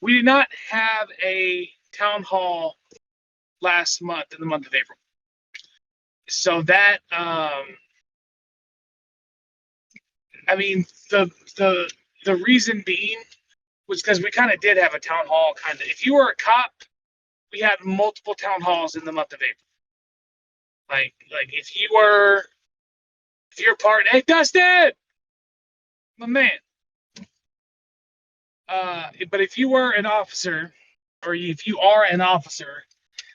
We did not have a town hall last month, in the month of April. So that, I mean, the reason being was because we kind of did have a town hall. Kind of, if you were a cop, we had multiple town halls in the month of April. Like if you're part, hey Dustin, my man. But if you were an officer, or if you are an officer,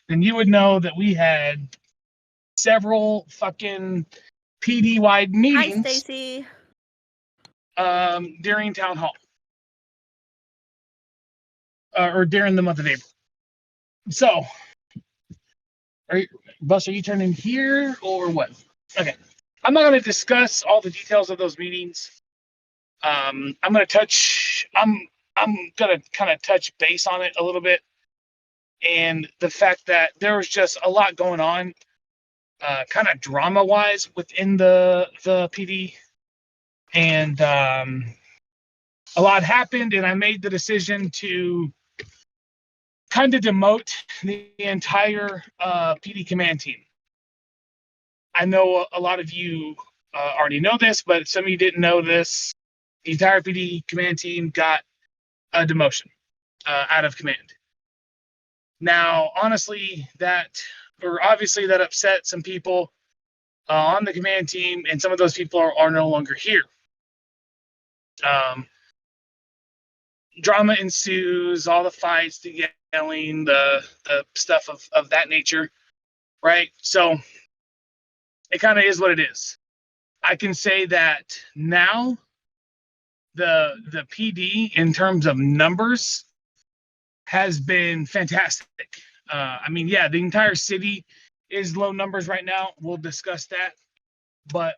then you would know that we had several fucking PD-wide meetings. Hi, Stacy. During town hall, or during the month of April. So, Buster, are you turning here or what? Okay, I'm not going to discuss all the details of those meetings. I'm going to touch. I'm going to kind of touch base on it a little bit, and the fact that there was just a lot going on, kind of drama-wise within the PD, and a lot happened, and I made the decision to kind of demote the entire PD command team. I know a lot of you already know this, but some of you didn't know this. The entire PD command team got a demotion out of command. Now, honestly, obviously that upset some people on the command team, and some of those people are no longer here. Drama ensues, all the fights, the yelling, the stuff of that nature, right? So it kind of is what it is. I can say that now the PD, in terms of numbers, has been fantastic. I mean, yeah, the entire city is low numbers right now. We'll discuss that. But,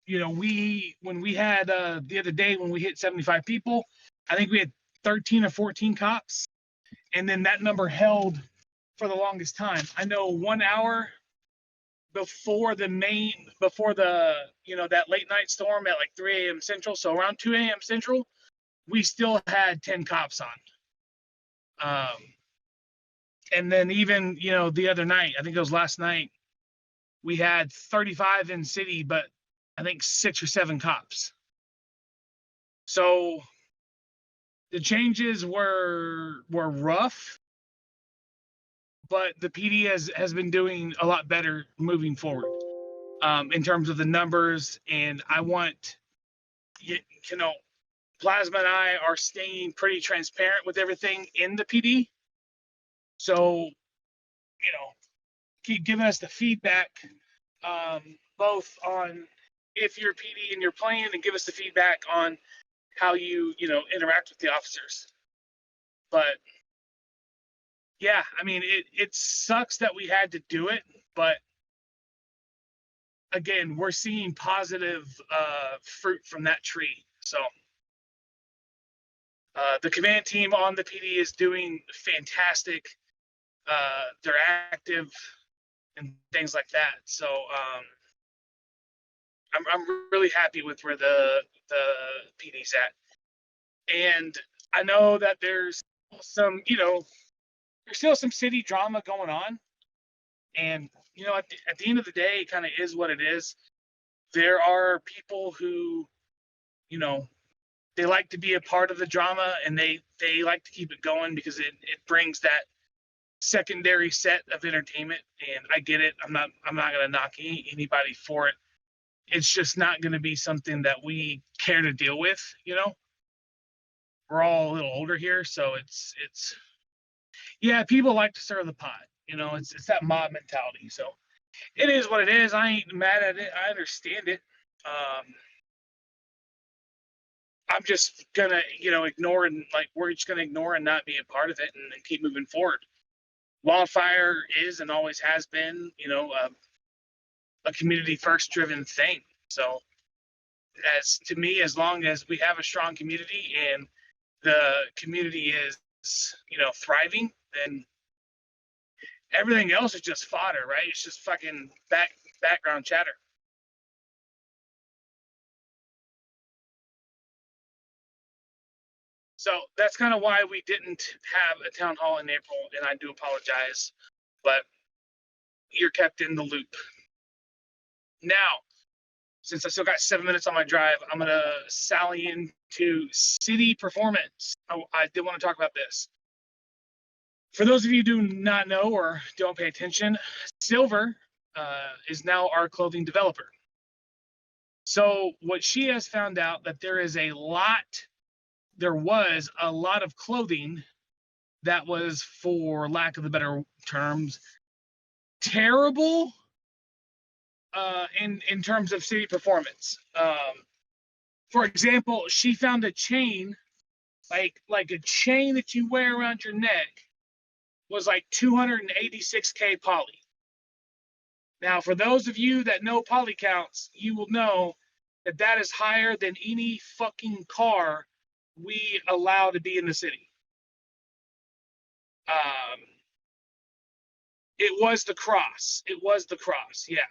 you know, when we had the other day, when we hit 75 people, I think we had 13 or 14 cops. And then that number held for the longest time. I know 1 hour before that late night storm at like 3 a.m. Central, so around 2 a.m. Central, we still had 10 cops on. And then even, the other night, I think it was last night, we had 35 in city, but I think 6 or 7 cops. So the changes were rough, but the PD has been doing a lot better moving forward, in terms of the numbers. And I want, Plasma and I are staying pretty transparent with everything in the PD. So, keep giving us the feedback, both on if you're PD and you're playing, and give us the feedback on how you interact with the officers. But yeah, I mean, it sucks that we had to do it, but again, we're seeing positive fruit from that tree. So the command team on the PD is doing fantastic. They're active and things like that. So I'm really happy with where the PD's at. And I know that there's some, there's still some city drama going on. And, at the end of the day, it kind of is what it is. There are people who, they like to be a part of the drama, and they like to keep it going because it brings that secondary set of entertainment. And I get it. I'm not going to knock anybody for it. It's just not going to be something that we care to deal with. We're all a little older here, so it's yeah, people like to stir the pot. It's that mob mentality. So it is what it is. I ain't mad at it. I understand it. I'm just gonna, ignore, and we're just gonna ignore and not be a part of it, and keep moving forward. Wildfire is and always has been, a community first driven thing. So as long as we have a strong community and the community is, thriving, then everything else is just fodder, right? It's just fucking background chatter. So that's kind of why we didn't have a town hall in April, and I do apologize, but you're kept in the loop. Now, since I still got 7 minutes on my drive, I'm going to sally into city performance. I did want to talk about this. For those of you who do not know or don't pay attention, Silver is now our clothing developer. So what she has found out that there was a lot of clothing that was, for lack of the better terms, terrible in terms of city performance. For example, she found a chain, like a chain that you wear around your neck, was like 286K poly. Now, for those of you that know poly counts, you will know that that is higher than any fucking car we allow to be in the city. It was the Cross. It was the Cross, yeah.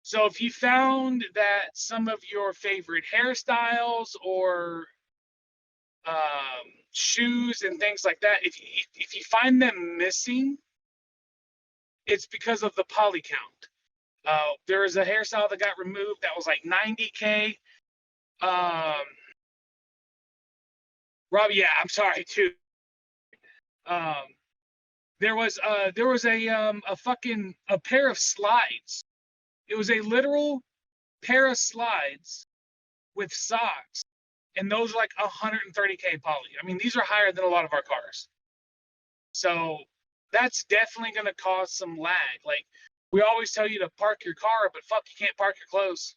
So if you found that some of your favorite hairstyles or shoes and things like that, if you find them missing, it's because of the poly count. There was a hairstyle that got removed that was like 90K. Robbie, yeah, I'm sorry too. There was a pair of slides. It was a literal pair of slides with socks, and those are like 130K poly. I mean, these are higher than a lot of our cars. So that's definitely going to cause some lag. Like, we always tell you to park your car, but fuck, you can't park your clothes.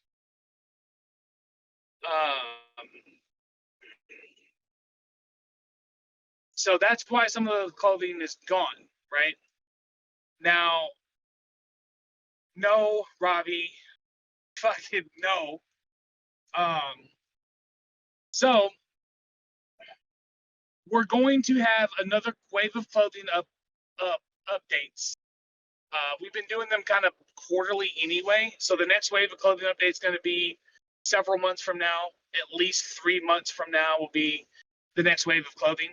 So that's why some of the clothing is gone, right? Now, no, Robbie, fucking no. So we're going to have another wave of clothing updates. We've been doing them kind of quarterly anyway. So the next wave of clothing update is going to be several months from now. At least 3 months from now will be the next wave of clothing.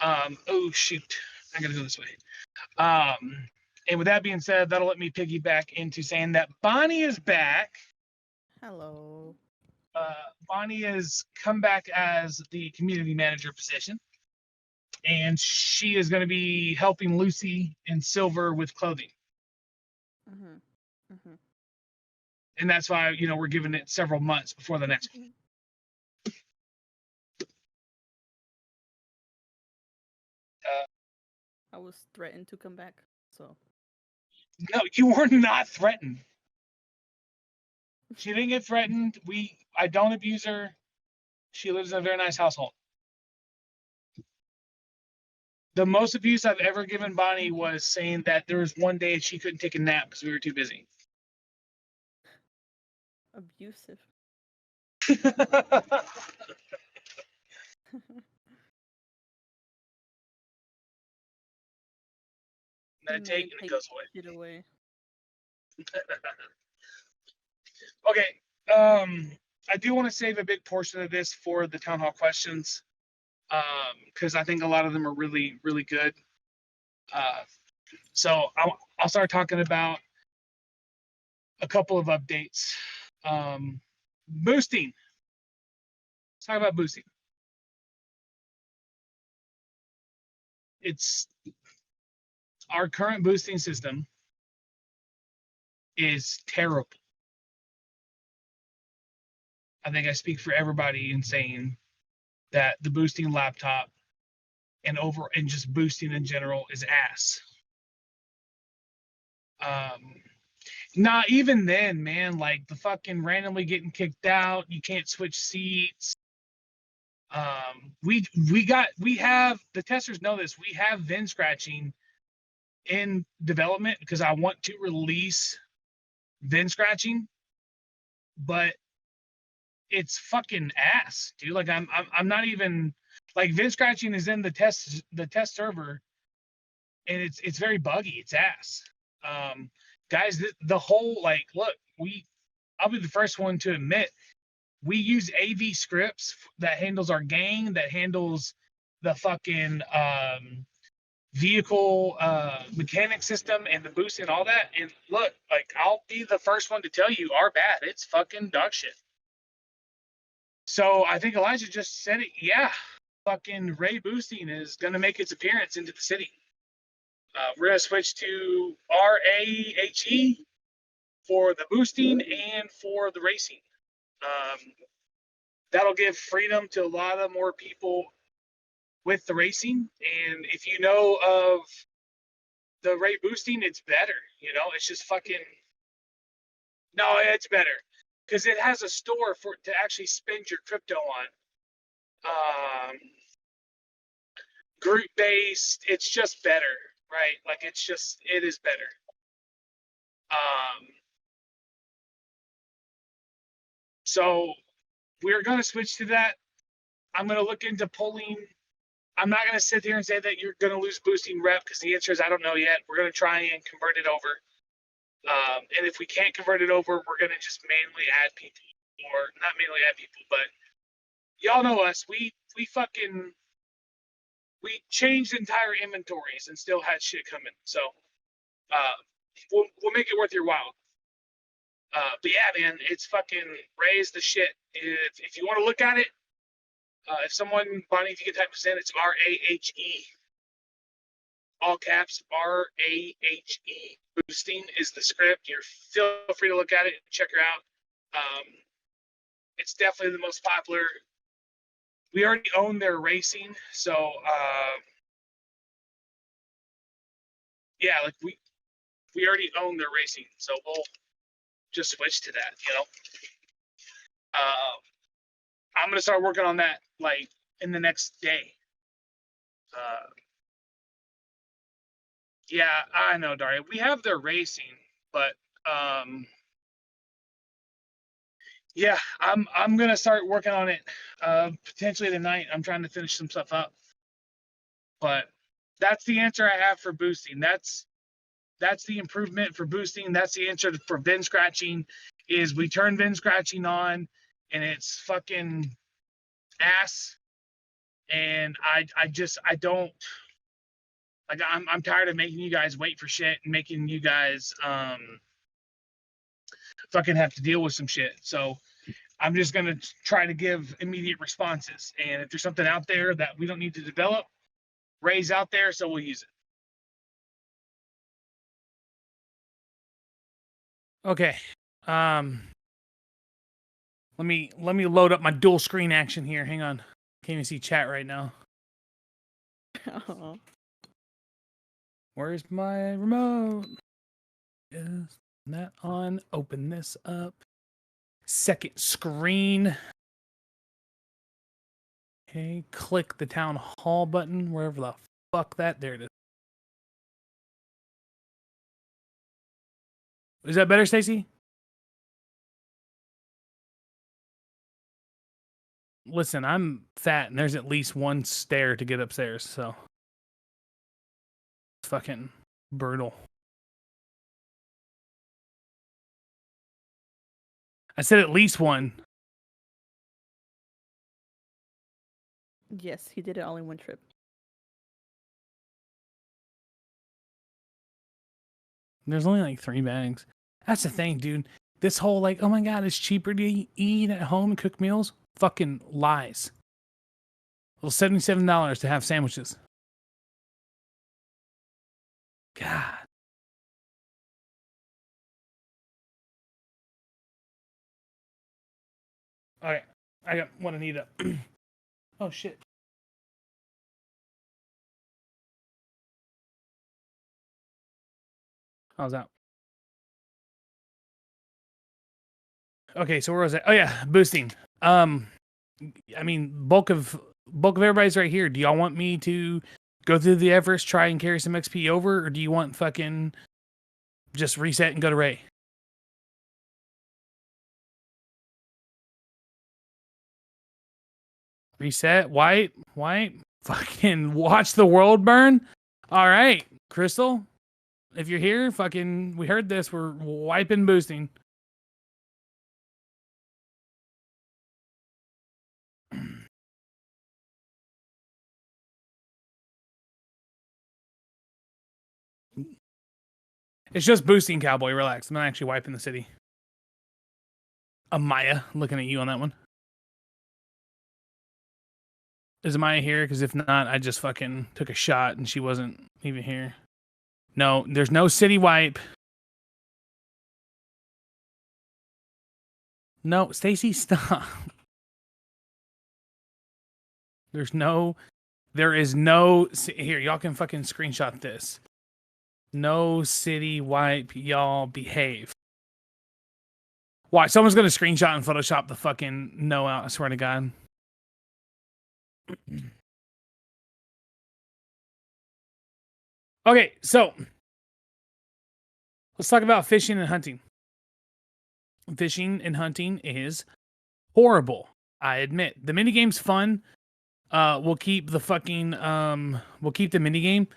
Oh, shoot. I got to go this way. And with that being said, that'll let me piggyback into saying that Bonnie is back. Hello. Bonnie has come back as the community manager position, and she is going to be helping Lucy and Silver with clothing. And that's why, we're giving it several months before the next one. I was threatened to come back, so. No, you were not threatened. She didn't get threatened. I don't abuse her. She lives in a very nice household. The most abuse I've ever given Bonnie was saying that there was one day she couldn't take a nap because we were too busy. Abusive. Meditate and it goes away. Get away. Okay. I do want to save a big portion of this for the town hall questions, because I think a lot of them are really, really good. So I'll start talking about a couple of updates. Boosting. Let's talk about boosting. Our current boosting system is terrible. I think I speak for everybody in saying that the boosting laptop and just boosting in general is ass. Not even then, man, like the fucking randomly getting kicked out, you can't switch seats. We have, the testers know this, we have Vin Scratching in development because I want to release Vin Scratching, but it's fucking ass, dude. Like I'm not even, like, Vin Scratching is in the test server, and it's very buggy. It's ass. Guys, the whole, like, look, I'll be the first one to admit We use AV scripts that handles our gang, that handles the fucking vehicle mechanic system and the boost and all that. And look, like, I'll be the first one to tell you, our bad. It's fucking dog shit. So I think Elijah just said it. Yeah, fucking Ray boosting is going to make its appearance into the city. We're going to switch to RAHE for the boosting and for the racing. That'll give freedom to a lot of more people with the racing. And if you know of the rate boosting, it's better. You know, it's just fucking. No, it's better because it has a store for to actually spend your crypto on. Group based, it's just better, right? Like it is better. So we're going to switch to that. I'm going to look into pulling. I'm not going to sit here and say that you're going to lose boosting rep because the answer is I don't know yet. We're going to try and convert it over. And if we can't convert it over, we're going to just manually add people. Or not manually add people, but y'all know us. We changed entire inventories and still had shit coming. So we'll make it worth your while. But yeah, man, it's fucking raise the shit. If you want to look at it, if someone, Bonnie, if you can type this in, it's RAHE. All caps, RAHE. Boosting is the script. You're feel free to look at it and check her out. It's definitely the most popular. We already own their racing, so yeah, like we already own their racing, so we'll just switch to that, you know. I'm gonna start working on that like in the next day. Yeah, I know, Daria. We have their racing, but yeah, I'm gonna start working on it potentially tonight. I'm trying to finish some stuff up, but that's the answer I have for boosting. That's the improvement for boosting. That's the answer for Vin Scratching. Is we turn Vin Scratching on, and it's fucking ass. And I don't like. I'm tired of making you guys wait for shit and making you guys fucking have to deal with some shit. So I'm just gonna try to give immediate responses. And if there's something out there that we don't need to develop, Ray's out there, so we'll use it. Okay. Let me load up my dual screen action here. Hang on. Can't even see chat right now. Oh. Where's my remote? Is that on? Open this up. Second screen. Okay, click the town hall button, wherever the fuck that. There it is. Is that better, Stacy? Listen, I'm fat, and there's at least one stair to get upstairs, so it's fucking brutal. I said at least one. Yes, he did it all in one trip. There's only like 3 bags. That's the thing, dude. This whole like, oh my god, it's cheaper to eat at home and cook meals. Fucking lies. Well, $77 to have sandwiches. God. Okay, I got what I need up. Oh shit. How's that? Okay, so where was I? Oh yeah, boosting. I mean, bulk of everybody's right here. Do y'all want me to go through the Everest, try and carry some XP over, or do you want fucking just reset and go to Ray? Reset, white, fucking watch the world burn. All right, Crystal, if you're here, fucking, we heard this. We're wiping boosting. It's just boosting, Cowboy. Relax. I'm not actually wiping the city. Amaya, looking at you on that one. Is Amaya here? Because if not, I just fucking took a shot and she wasn't even here. No, there's no city wipe. No, Stacy, stop. There is no, here, y'all can fucking screenshot this. No city wipe, y'all behave. Watch, someone's gonna screenshot and Photoshop the fucking no out, I swear to God. Okay, so let's talk about fishing and hunting. Fishing and hunting is horrible. I admit. The minigame's fun. We'll keep the fucking we'll keep the minigame.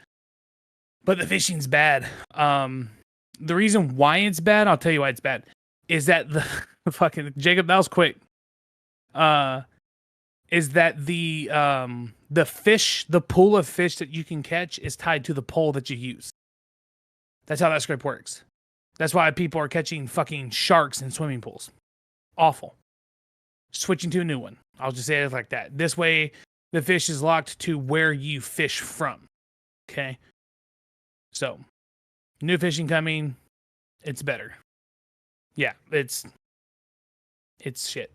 But the fishing's bad. The reason why it's bad, I'll tell you why it's bad, is that the fucking Jacob, that was quick. Is that the fish, the pool of fish that you can catch is tied to the pole that you use. That's how that script works. That's why people are catching fucking sharks in swimming pools. Awful. Switching to a new one. I'll just say it like that. This way, the fish is locked to where you fish from. Okay? So, new fishing coming. It's better. Yeah, it's shit.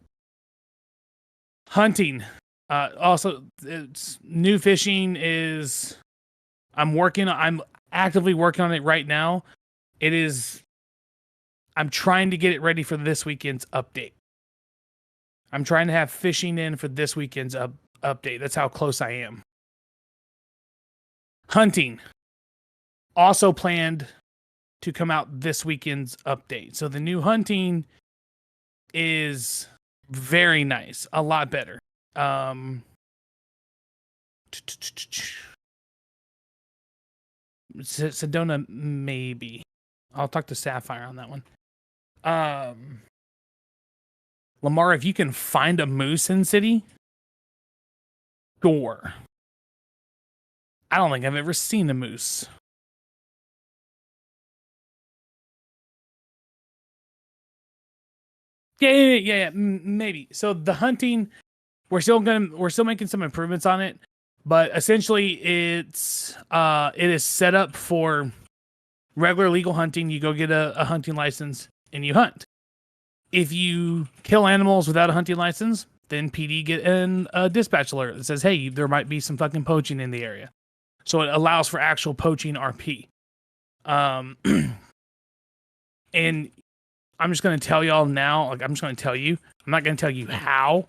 Hunting. Also, it's new fishing is... I'm actively working on it right now. I'm trying to get it ready for this weekend's update. I'm trying to have fishing in for this weekend's update. That's how close I am. Hunting. Also planned to come out this weekend's update. So the new hunting is very nice. A lot better. Sedona, maybe. I'll talk to Sapphire on that one. Lamar, if you can find a moose in city, sure. I don't think I've ever seen a moose. Yeah, maybe. So the hunting, we're still making some improvements on it, but essentially it is set up for regular legal hunting. You go get a hunting license and you hunt. If you kill animals without a hunting license, then PD get a dispatch alert that says, hey, there might be some fucking poaching in the area. So it allows for actual poaching RP. And I'm just going to tell y'all now, I'm just going to tell you, I'm not going to tell you how.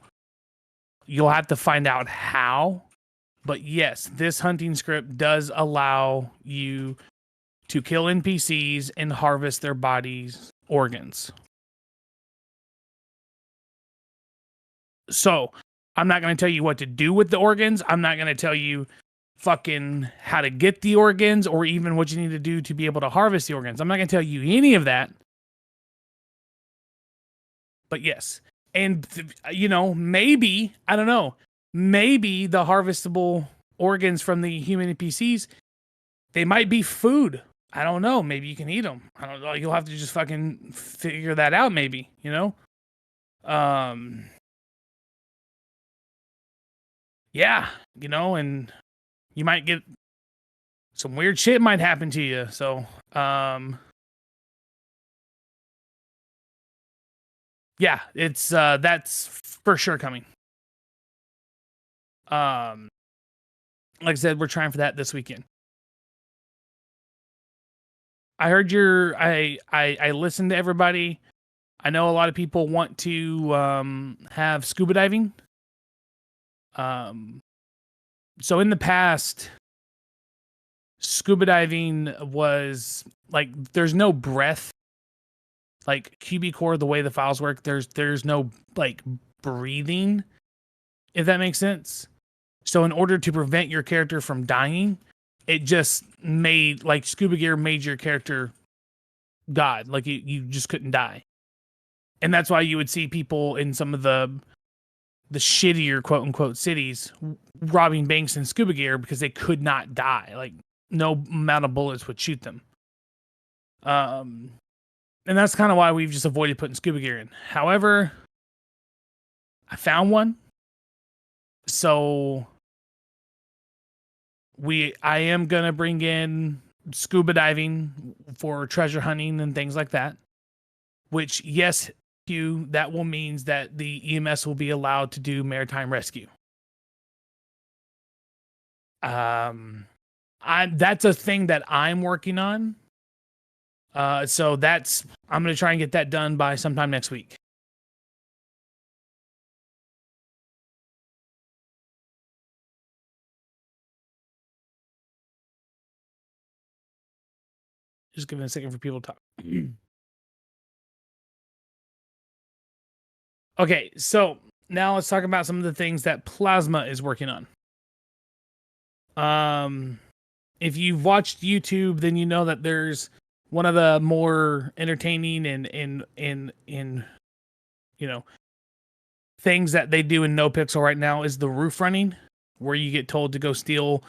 You'll have to find out how. But yes, this hunting script does allow you to kill NPCs and harvest their bodies' organs. So, I'm not going to tell you what to do with the organs. I'm not going to tell you fucking how to get the organs or even what you need to do to be able to harvest the organs. I'm not going to tell you any of that. But yes. And, maybe, I don't know, maybe the harvestable organs from the human NPCs, they might be food. I don't know. Maybe you can eat them. I don't know. You'll have to just fucking figure that out, maybe, Yeah, and you might get some weird shit might happen to you. So, yeah, it's that's for sure coming. Like I said, we're trying for that this weekend. I heard I listened to everybody. I know a lot of people want to have scuba diving. So in the past, scuba diving was like there's no breath. Like QB-Core, the way the files work, there's no like breathing, if that makes sense. So in order to prevent your character from dying, it just made like scuba gear made your character God. Like you just couldn't die. And that's why you would see people in some of the shittier quote unquote cities robbing banks in scuba gear because they could not die. Like no amount of bullets would shoot them. And that's kind of why we've just avoided putting scuba gear in. However, I found one. So I am going to bring in scuba diving for treasure hunting and things like that. Which, yes, that will means that the EMS will be allowed to do maritime rescue. That's a thing that I'm working on. So I'm going to try and get that done by sometime next week. Just give it a second for people to talk. Okay, so now let's talk about some of the things that Plasma is working on. If you've watched YouTube, then you know that there's one of the more entertaining and things that they do in NoPixel right now is the roof running, where you get told to go steal,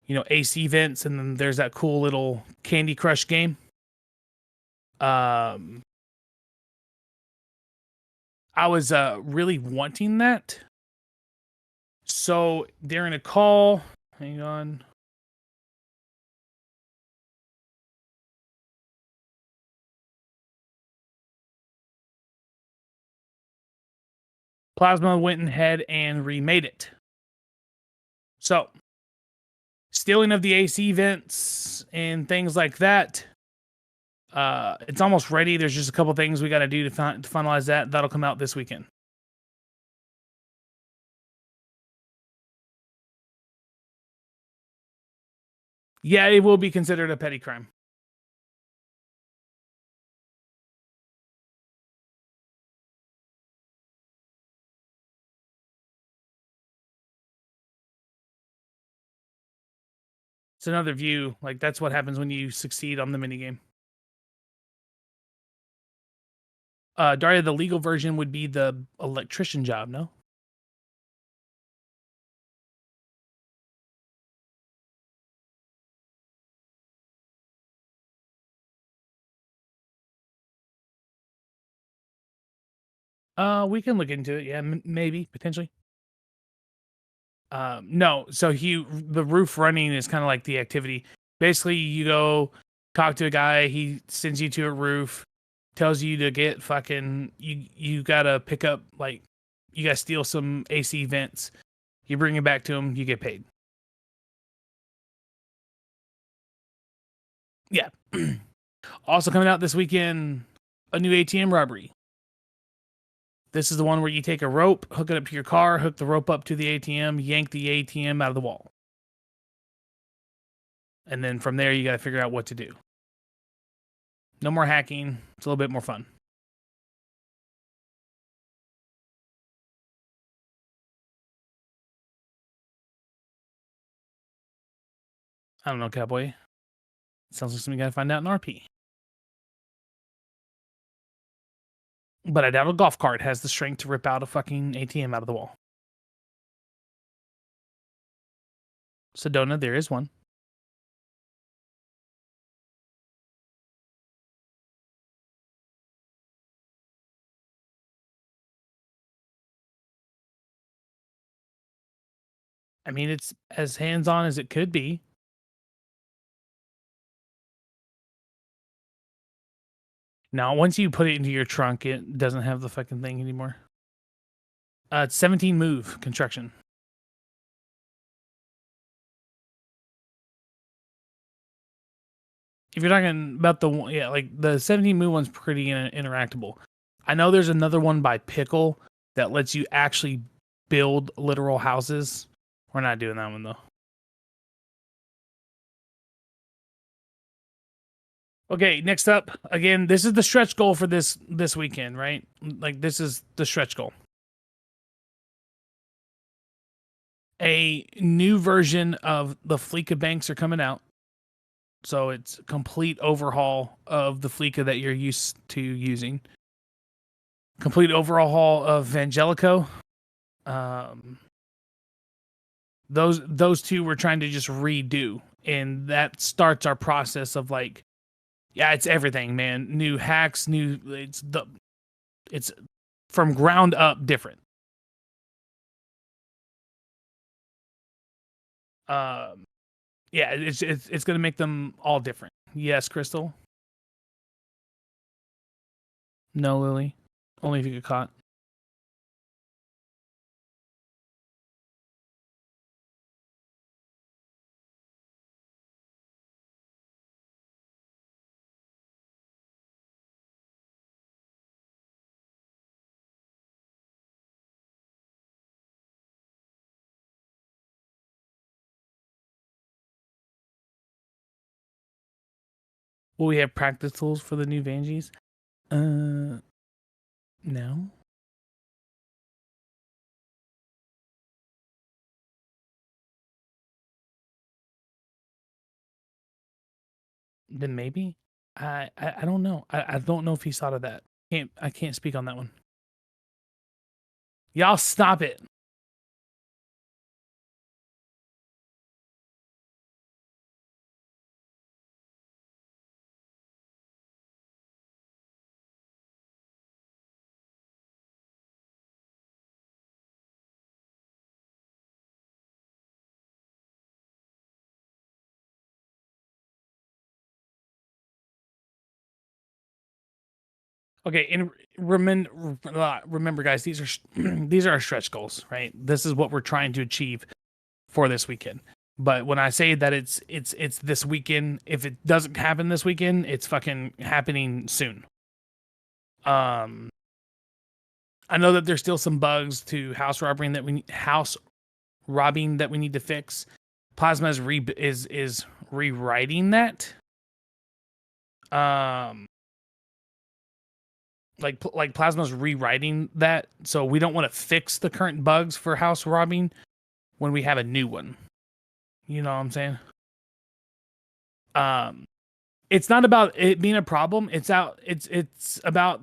AC vents, and then there's that cool little Candy Crush game. I was really wanting that. So during a call, hang on. Plasma went ahead and remade it. So, stealing of the AC vents and things like that. It's almost ready. There's just a couple things we got to do to finalize that. That'll come out this weekend. Yeah, it will be considered a petty crime. It's another view. Like, that's what happens when you succeed on the minigame. Daria, the legal version would be the electrician job, no? We can look into it. Yeah, maybe, potentially. No, so the roof running is kind of like the activity. Basically, you go talk to a guy, he sends you to a roof, tells you to get you gotta pick up, like, you gotta steal some AC vents. You bring it back to him, you get paid. Yeah. Also coming out this weekend, a new ATM robbery. This is the one where you take a rope, hook it up to your car, hook the rope up to the ATM, yank the ATM out of the wall. And then from there, you got to figure out what to do. No more hacking. It's a little bit more fun. I don't know, Cowboy. Sounds like something you got to find out in RP. But I doubt a golf cart has the strength to rip out a fucking ATM out of the wall. Sedona, there is one. I mean, it's as hands-on as it could be. Now, once you put it into your trunk, it doesn't have the fucking thing anymore. It's 17 move construction. If you're talking about the 17 move one's pretty interactable. I know there's another one by Pickle that lets you actually build literal houses. We're not doing that one though. Okay, next up, again, this is the stretch goal for this weekend, right? Like, this is the stretch goal. A new version of the Fleeca banks are coming out. So it's a complete overhaul of the Fleeca that you're used to using. Complete overhaul of Vangelico. Those two we're trying to just redo. And that starts our process of, like, Yeah, it's everything, man. New hacks, it's from ground up different. Yeah, it's gonna make them all different. Yes, Crystal. No, Lily. Only if you get caught. Will we have practice tools for the new Vangies? No. Then maybe. I don't know. I don't know if he's thought of that. I can't speak on that one. Y'all stop it. Okay, and remember, guys, these are these are our stretch goals, right? This is what we're trying to achieve for this weekend. But when I say that it's this weekend, if it doesn't happen this weekend, it's fucking happening soon. I know that there's still some bugs to house robbing that we need to fix. Plasma is rewriting that. Like Plasma's rewriting that, so we don't want to fix the current bugs for house robbing when we have a new one. You know what I'm saying? It's not about it being a problem. It's about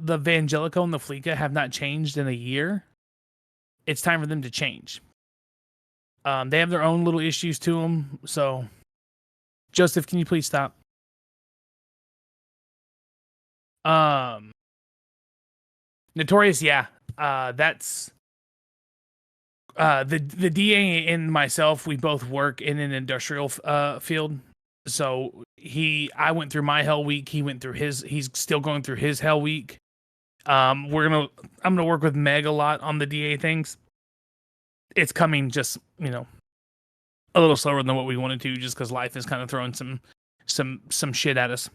the Vangelico and the Fleeca have not changed in a year. It's time for them to change. They have their own little issues to them. So, Joseph, can you please stop? Notorious, yeah. That's the DA and myself. We both work in an industrial field. So I went through my hell week. He went through his. He's still going through his hell week. I'm gonna work with Meg a lot on the DA things. It's coming just a little slower than what we wanted to, just because life is kind of throwing some shit at us.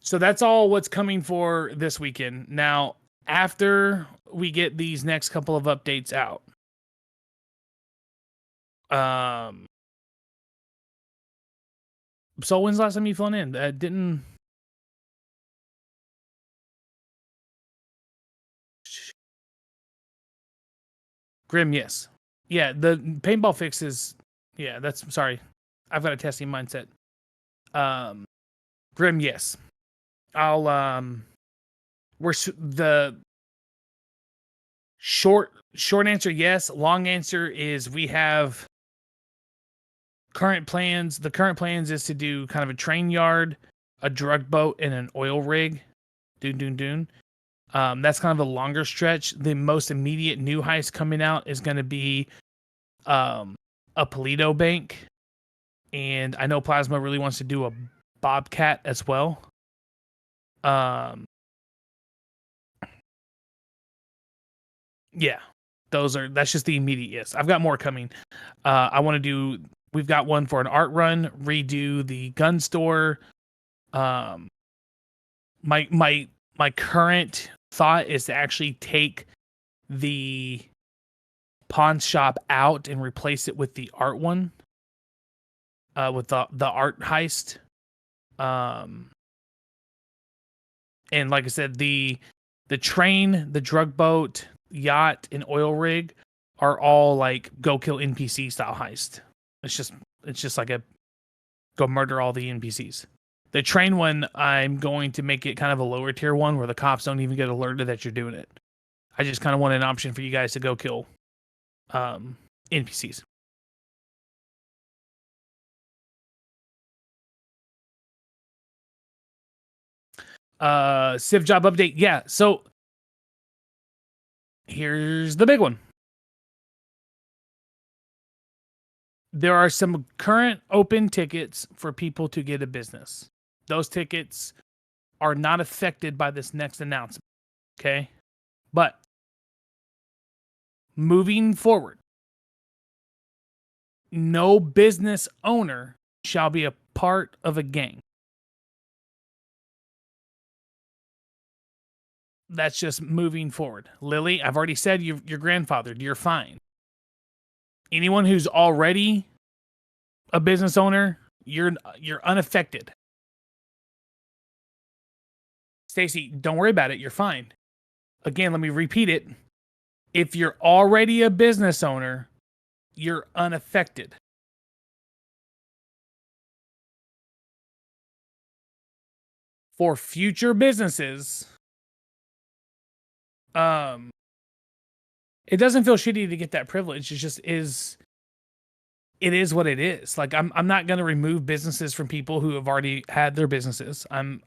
So that's all what's coming for this weekend. Now, after we get these next couple of updates out, so when's the last time you flown in? Didn't Grim? Yes, yeah. The paintball fix is that's sorry. I've got a testing mindset. Grim, yes. I'll we're the short answer yes. Long answer is we have current plans. The current plans is to do kind of a train yard, a drug boat, and an oil rig. Dune. That's kind of a longer stretch. The most immediate new heist coming out is going to be a Polito bank, and I know Plasma really wants to do a Bobcat as well. Yeah, that's just the immediate yes. I've got more coming. We've got one for an art run, redo the gun store. My current thought is to actually take the pawn shop out and replace it with the art one. With the art heist. And like I said, the train, the drug boat, yacht, and oil rig are all like go kill NPC style heist. It's just like a go murder all the NPCs. The train one, I'm going to make it kind of a lower tier one where the cops don't even get alerted that you're doing it. I just kind of want an option for you guys to go kill NPCs. Civ job update. Yeah. So here's the big one. There are some current open tickets for people to get a business. Those tickets are not affected by this next announcement. Okay. But moving forward, no business owner shall be a part of a gang. That's just moving forward. Lily, I've already said you're grandfathered. You're fine. Anyone who's already a business owner, you're unaffected. Stacy, don't worry about it. You're fine. Again, let me repeat it. If you're already a business owner, you're unaffected. For future businesses, it doesn't feel shitty to get that privilege. It just is. It is what it is. Like I'm not going to remove businesses from people who have already had their businesses. I'm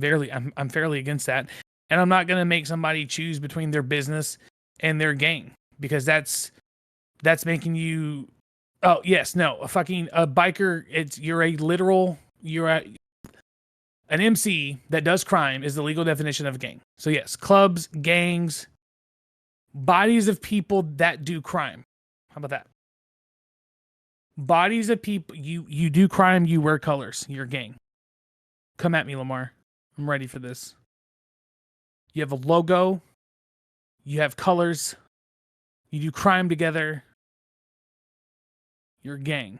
fairly against that, and I'm not going to make somebody choose between their business and their gang, because that's making you. Oh yes, no, a biker. An MC that does crime is the legal definition of a gang. So yes, clubs, gangs, bodies of people that do crime. How about that? Bodies of people, you do crime, you wear colors, you're a gang. Come at me, Lamar. I'm ready for this. You have a logo, you have colors, you do crime together, you're a gang.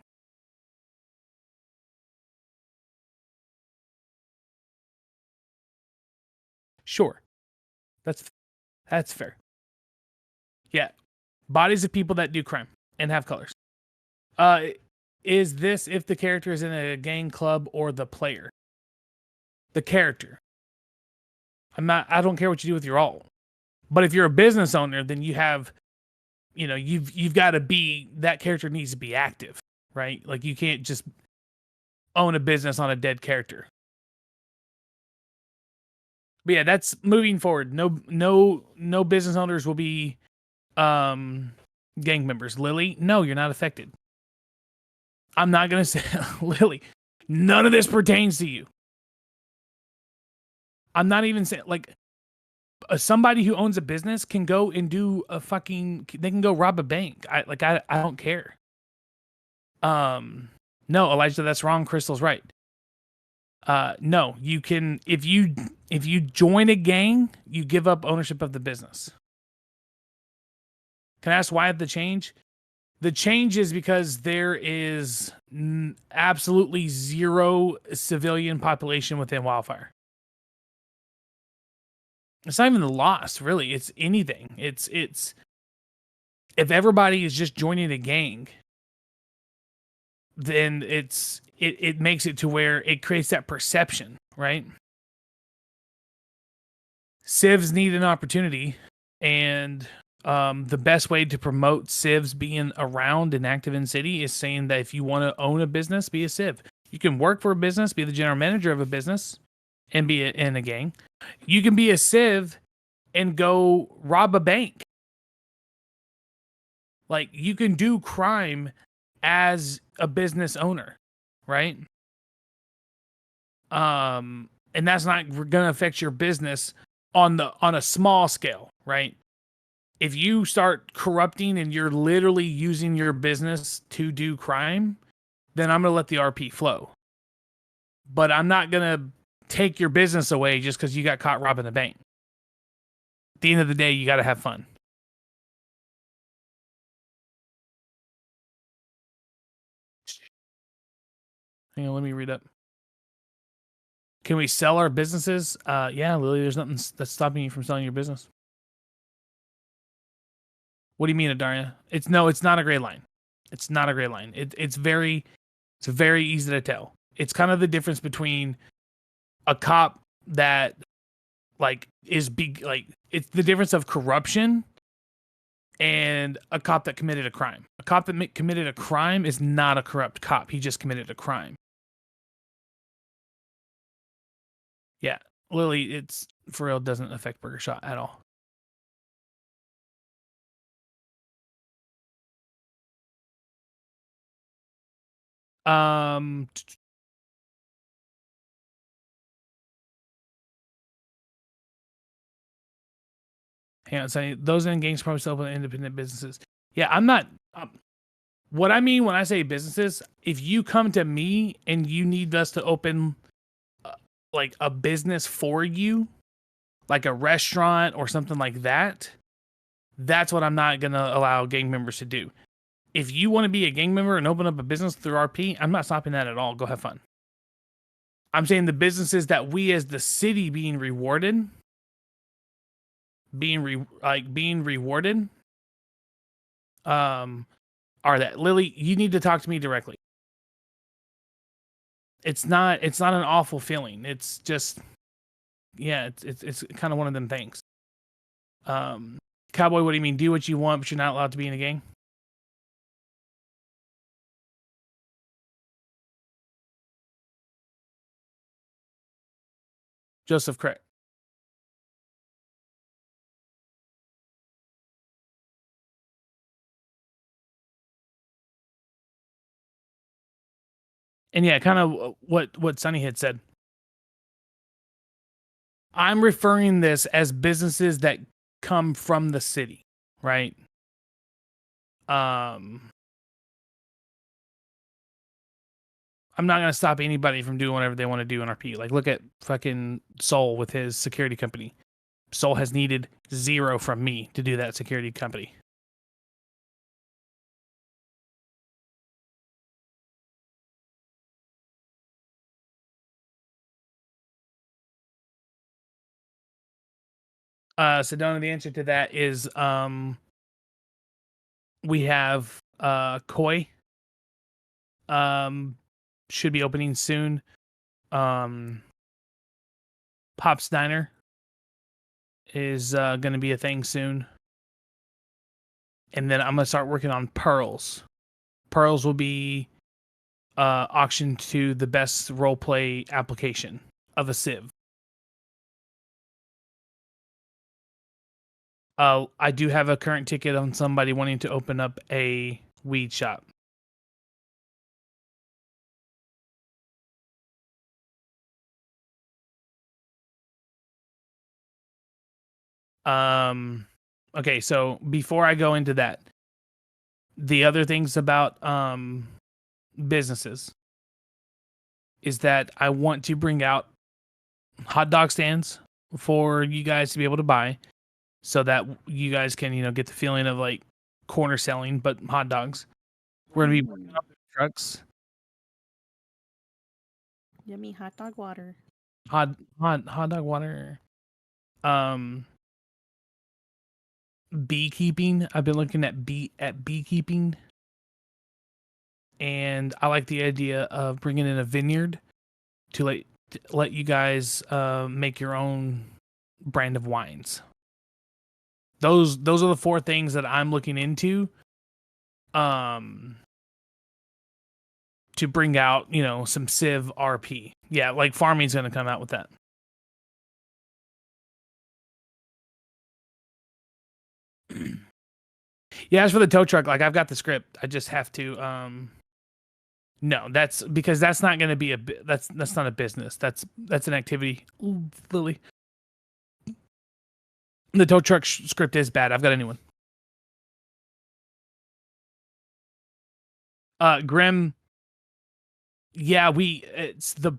Sure. That's fair. Yeah. Bodies of people that do crime and have colors. Is this if the character is in a gang, club, or the player? The character. I don't care what you do with your alt. But if you're a business owner, then you have, you've got to be, that character needs to be active, right? Like you can't just own a business on a dead character. But yeah, that's moving forward. No business owners will be gang members. Lily, no, you're not affected. I'm not going to say, Lily, none of this pertains to you. I'm not even saying, like, somebody who owns a business can go and do they can go rob a bank. I don't care. No, Elijah, that's wrong. Crystal's right. No, you can, if you join a gang, you give up ownership of the business. Can I ask why the change? The change is because there is absolutely zero civilian population within Wildfire. It's not even the loss, really. It's anything. It's if everybody is just joining a gang, then it makes it to where it creates that perception, right? Civs need an opportunity, and the best way to promote civs being around and active in city is saying that if you want to own a business, be a civ. You can work for a business, be the general manager of a business, and be in a gang. You can be a civ and go rob a bank. Like, you can do crime as a business owner, right? And that's not going to affect your business on a small scale, right? If you start corrupting and you're literally using your business to do crime, then I'm going to let the RP flow. But I'm not going to take your business away just because you got caught robbing a bank. At the end of the day, you got to have fun. Hang on, let me read up. Can we sell our businesses? Yeah, Lily, there's nothing that's stopping you from selling your business. What do you mean, Adaria? It's not a gray line. It's not a gray line. It's very easy to tell. It's kind of the difference between a cop that is big, it's the difference of corruption and a cop that committed a crime. A cop that committed a crime is not a corrupt cop. He just committed a crime. Yeah. Lily, it's for real doesn't affect Burger Shot at all. Um, hang on, saying those in games probably still open independent businesses. Yeah, I'm not. What I mean when I say businesses, if you come to me and you need us to open like a business for you, like a restaurant or something like that, that's what I'm not going to allow gang members to do. If you want to be a gang member and open up a business through RP, I'm not stopping that at all. Go have fun. I'm saying the businesses that we as the city being rewarded, being rewarded, are that. Lily, you need to talk to me directly. It's not an awful feeling. It's just, yeah, it's kind of one of them things. Cowboy, what do you mean? Do what you want, but you're not allowed to be in a gang? Joseph, correct. And yeah, kind of what Sonny had said. I'm referring this as businesses that come from the city, right? I'm not gonna stop anybody from doing whatever they want to do in RP. Like, look at fucking Soul with his security company. Soul has needed 0 from me to do that security company. Sedona, the answer to that is we have Koi. Should be opening soon. Pop's Diner is going to be a thing soon. And then I'm going to start working on Pearls. Pearls will be auctioned to the best roleplay application of a Civ. I do have a current ticket on somebody wanting to open up a weed shop. Okay, so before I go into that, the other things about businesses is that I want to bring out hot dog stands for you guys to be able to buy, so that you guys can, get the feeling of like corner selling, but hot dogs. We're gonna be bringing up trucks. Yummy hot dog water. Hot dog water. Beekeeping. I've been looking at beekeeping, and I like the idea of bringing in a vineyard to let you guys make your own brand of wines. Those are the 4 things that I'm looking into to bring out, some Civ RP. Yeah, like farming's going to come out with that. Yeah, as for the tow truck, like I've got the script. I just have to no, that's because that's not going to be that's not a business. That's an activity. Ooh, Lily. The tow truck script is bad. I've got a new one. Grim. Yeah, it's the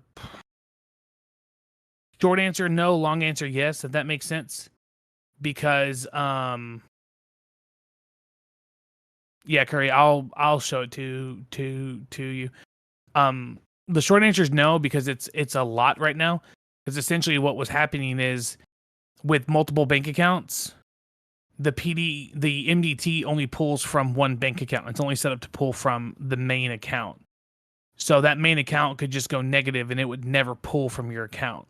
short answer no, long answer yes, if that makes sense. Because yeah, Curry, I'll show it to you. The short answer is no, because it's a lot right now. Because essentially what was happening is with multiple bank accounts, the MDT only pulls from one bank account. It's only set up to pull from the main account. So that main account could just go negative and it would never pull from your account.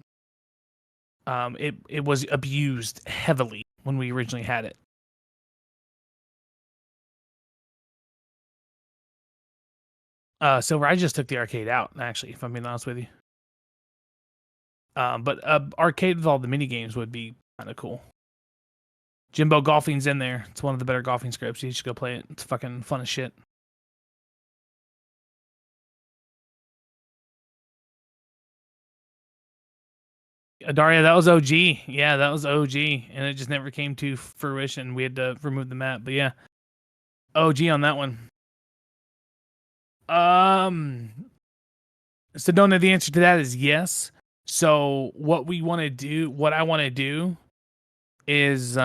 It was abused heavily when we originally had it. Silver, I just took the arcade out, actually, if I'm being honest with you. But arcade with all the mini games would be kind of cool. Jimbo Golfing's in there. It's one of the better golfing scripts. You should go play it. It's fucking fun as shit. Daria, that was OG. Yeah, that was OG. And it just never came to fruition. We had to remove the map. But yeah, OG on that one. Sedona, the answer to that is yes. So what I want to do is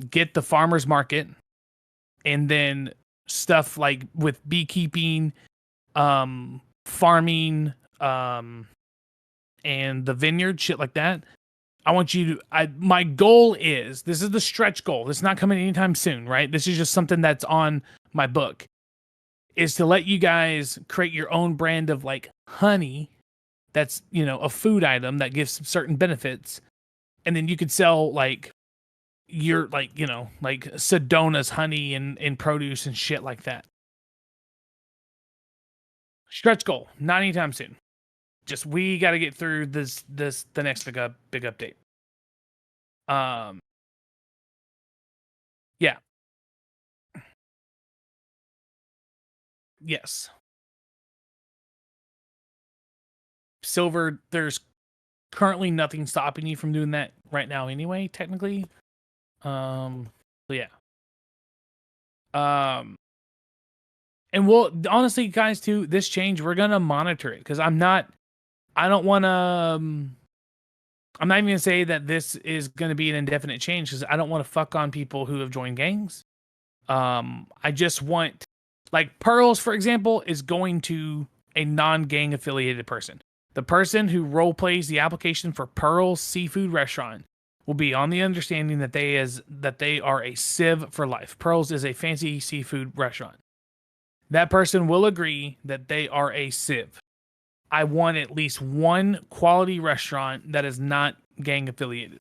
get the farmer's market, and then stuff like with beekeeping, farming, and the vineyard, shit like that. I want you to, my goal is, this is the stretch goal. This is not coming anytime soon, right? This is just something that's on my book, is to let you guys create your own brand of like honey. That's, a food item that gives certain benefits. And then you could sell like your, like Sedona's honey and produce and shit like that. Stretch goal, not anytime soon. Just, we got to get through the next big update. Yeah. Yes. Silver, there's currently nothing stopping you from doing that right now anyway, technically. So yeah. And we'll, honestly, guys, too, this change, we're gonna monitor it, because I'm not even gonna say that this is gonna be an indefinite change, because I don't want to fuck on people who have joined gangs. I just want, like, Pearls, for example, is going to a non-gang affiliated person. The person who role plays the application for Pearls Seafood Restaurant will be on the understanding that they are a civ for life. Pearls is a fancy seafood restaurant. That person will agree that they are a civ. I want at least one quality restaurant that is not gang affiliated.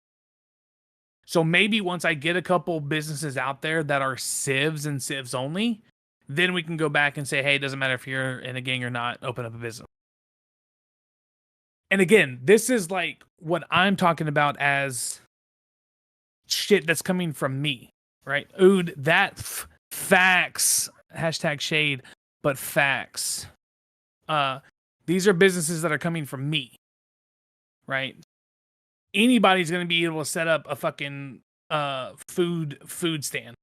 So maybe once I get a couple businesses out there that are civs and civs only, then we can go back and say, hey, it doesn't matter if you're in a gang or not, open up a business. And again, this is like what I'm talking about as shit that's coming from me, right? Ood, that facts, hashtag shade, but facts. These are businesses that are coming from me, right? Anybody's going to be able to set up a fucking food stand.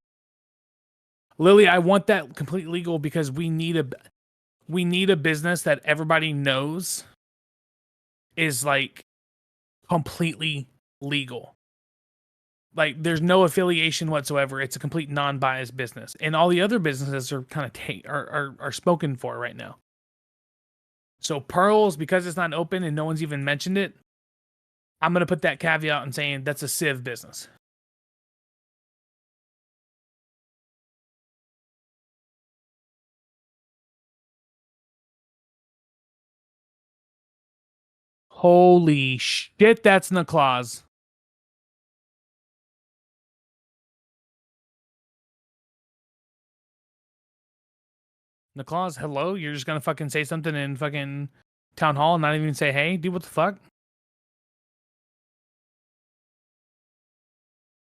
Lily, I want that completely legal, because we need a business that everybody knows is like completely legal. Like, there's no affiliation whatsoever. It's a complete non-biased business, and all the other businesses are kind of are spoken for right now. So Pearls, because it's not open and no one's even mentioned it, I'm gonna put that caveat and saying that's a civ business. Holy shit, that's in the clause. Niklaus, hello? You're just gonna fucking say something in fucking town hall and not even say hey? Dude, what the fuck?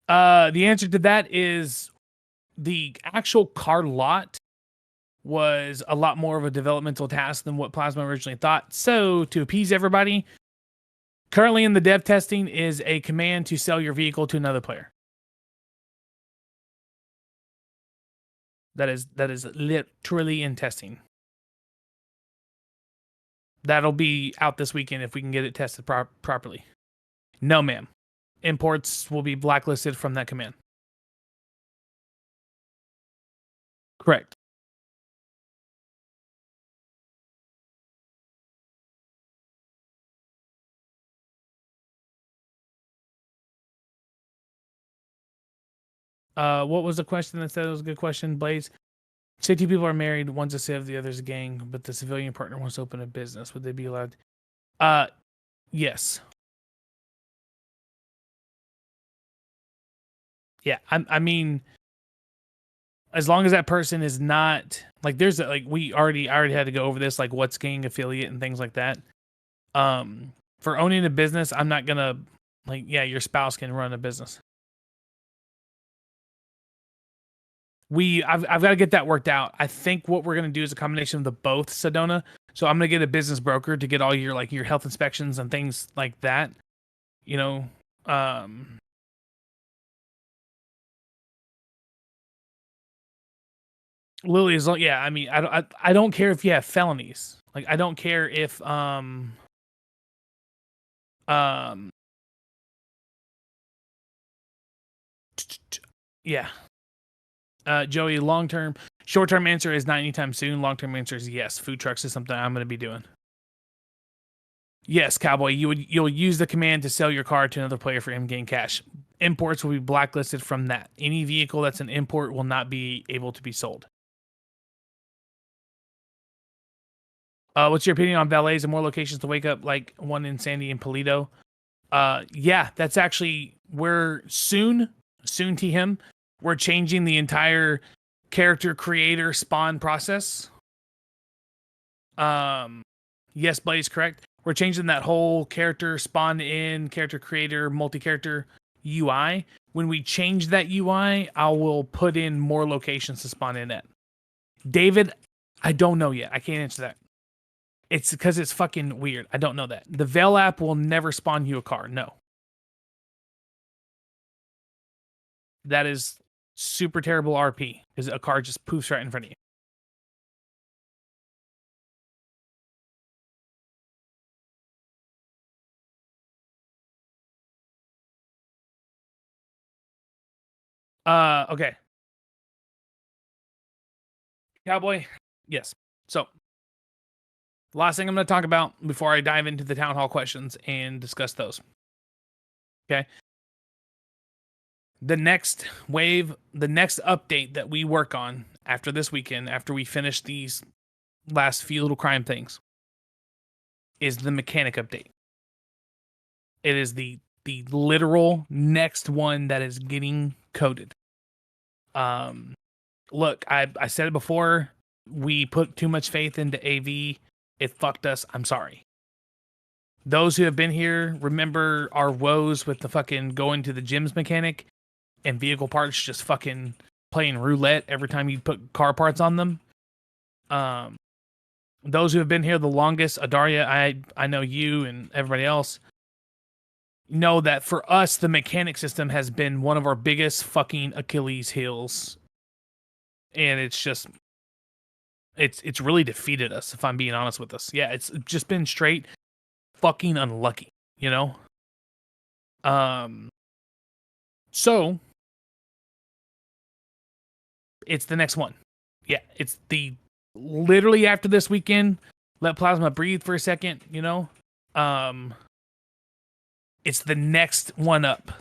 The answer to that is the actual car lot was a lot more of a developmental task than what Plasma originally thought. So, to appease everybody, currently in the dev testing is a command to sell your vehicle to another player. That is literally in testing. That'll be out this weekend if we can get it tested properly. No, ma'am. Imports will be blacklisted from that command. Correct. What was the question that said it was a good question, Blaze? Say two people are married, one's a civ, the other's a gang, but the civilian partner wants to open a business. Would they be allowed? Yes. Yeah, I mean, as long as that person is not like, there's I already had to go over this, like what's gang affiliate and things like that. For owning a business, I'm not gonna like, yeah, your spouse can run a business. I've got to get that worked out. I think what we're gonna do is a combination of the both, Sedona. So I'm gonna get a business broker to get all your like your health inspections and things like that. You know, Lily is yeah. I mean, I don't care if you have felonies. Like I don't care if yeah. Joey, short-term answer is not anytime soon. Long-term answer is yes. Food trucks is something I'm going to be doing. Yes, Cowboy, you'll use the command to sell your car to another player for in-game cash. Imports will be blacklisted from that. Any vehicle that's an import will not be able to be sold. What's your opinion on valets and more locations to wake up, like one in Sandy and Polito? Yeah, that's actually we're soon to him. We're changing the entire character creator spawn process. Yes, Blaze, correct. We're changing that whole character spawn in, character creator, multi-character UI. When we change that UI, I will put in more locations to spawn in at. David, I don't know yet. I can't answer that. It's because it's fucking weird. I don't know that. The Veil app will never spawn you a car. No. That is super terrible RP because a car just poofs right in front of you. Okay. Cowboy, yes. So, last thing I'm going to talk about before I dive into the town hall questions and discuss those. Okay. The next wave, the next update that we work on after this weekend, after we finish these last few little crime things, is the mechanic update. It is the literal next one that is getting coded. Look, I said it before. We put too much faith into AV. It fucked us. I'm sorry. Those who have been here remember our woes with the fucking going to the gyms mechanic and vehicle parts just fucking playing roulette every time you put car parts on them. Those who have been here the longest, Adaria, I know you and everybody else, know that for us, the mechanic system has been one of our biggest fucking Achilles heels. And it's just, it's really defeated us, if I'm being honest with us. Yeah, it's just been straight fucking unlucky, you know? So, it's the next one. Yeah, it's the, literally after this weekend, let Plasma breathe for a second, you know? It's the next one up.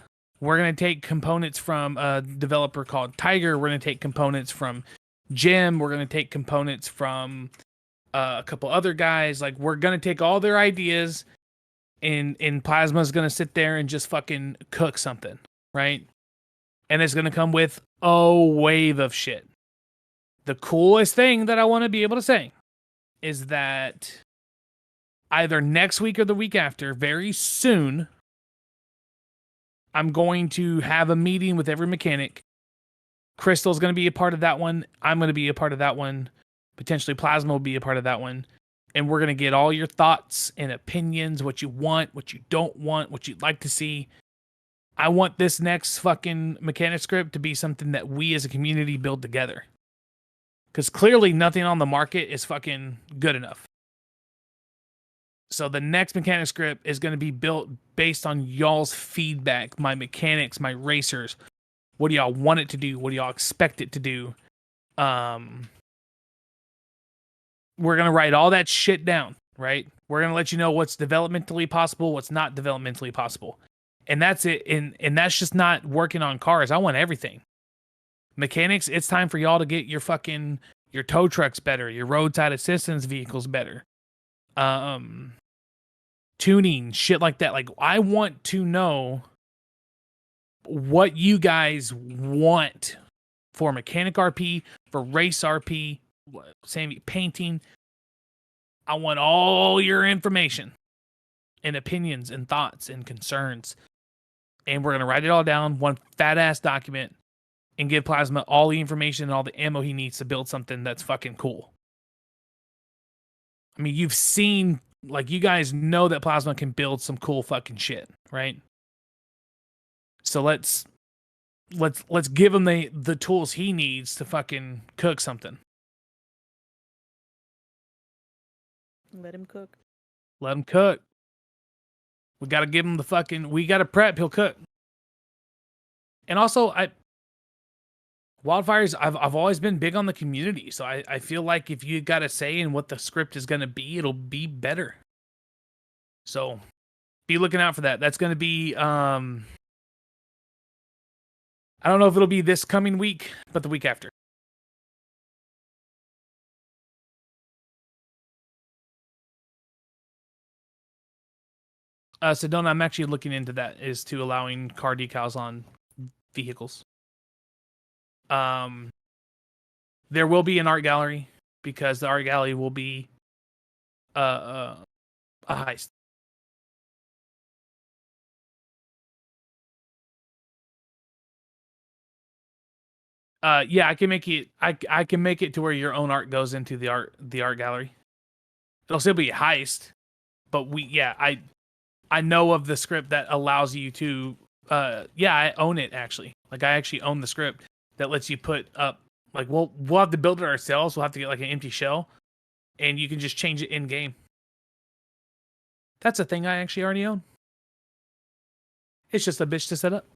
We're going to take components from a developer called Tiger. We're going to take components from Jim. We're going to take components from a couple other guys. Like, we're going to take all their ideas, and Plasma's going to sit there and just fucking cook something, right? And it's going to come with a wave of shit. The coolest thing that I want to be able to say is that either next week or the week after, very soon, I'm going to have a meeting with every mechanic. Crystal's going to be a part of that one. I'm going to be a part of that one. Potentially Plasma will be a part of that one. And we're going to get all your thoughts and opinions, what you want, what you don't want, what you'd like to see. I want this next fucking mechanic script to be something that we as a community build together. Because clearly nothing on the market is fucking good enough. So the next mechanic script is going to be built based on y'all's feedback, my mechanics, my racers. What do y'all want it to do? What do y'all expect it to do? We're going to write all that shit down, right? We're going to let you know what's developmentally possible, what's not developmentally possible. And that's it. And that's just not working on cars. I want everything. Mechanics, it's time for y'all to get your tow trucks better, your roadside assistance vehicles better. Tuning, shit like that. Like, I want to know what you guys want for mechanic RP, for race RP, Sammy painting. I want all your information. and opinions and thoughts and concerns. And we're going to write it all down, one fat ass document, and give Plasma all the information and all the ammo he needs to build something that's fucking cool. I mean, you've seen, like, you guys know that Plasma can build some cool fucking shit, right? So let's give him the tools he needs to fucking cook something. Let him cook. Let him cook. We got to give him the fucking, we got to prep, he'll cook. And also, Wildfires, I've always been big on the community, so I feel like if you got a say in what the script is going to be, it'll be better. So be looking out for that. That's going to be, I don't know if it'll be this coming week, but the week after. Sedona, I'm actually looking into that, is to allowing car decals on vehicles. There will be an art gallery, because the art gallery will be a heist. Yeah, I can make it. I can make it to where your own art goes into the art gallery. It'll still be a heist, but I know of the script that allows you to. Yeah, I own it actually. Like, I actually own the script that lets you put up. Like, we'll have to build it ourselves. We'll have to get like an empty shell, and you can just change it in game. That's a thing I actually already own. It's just a bitch to set up.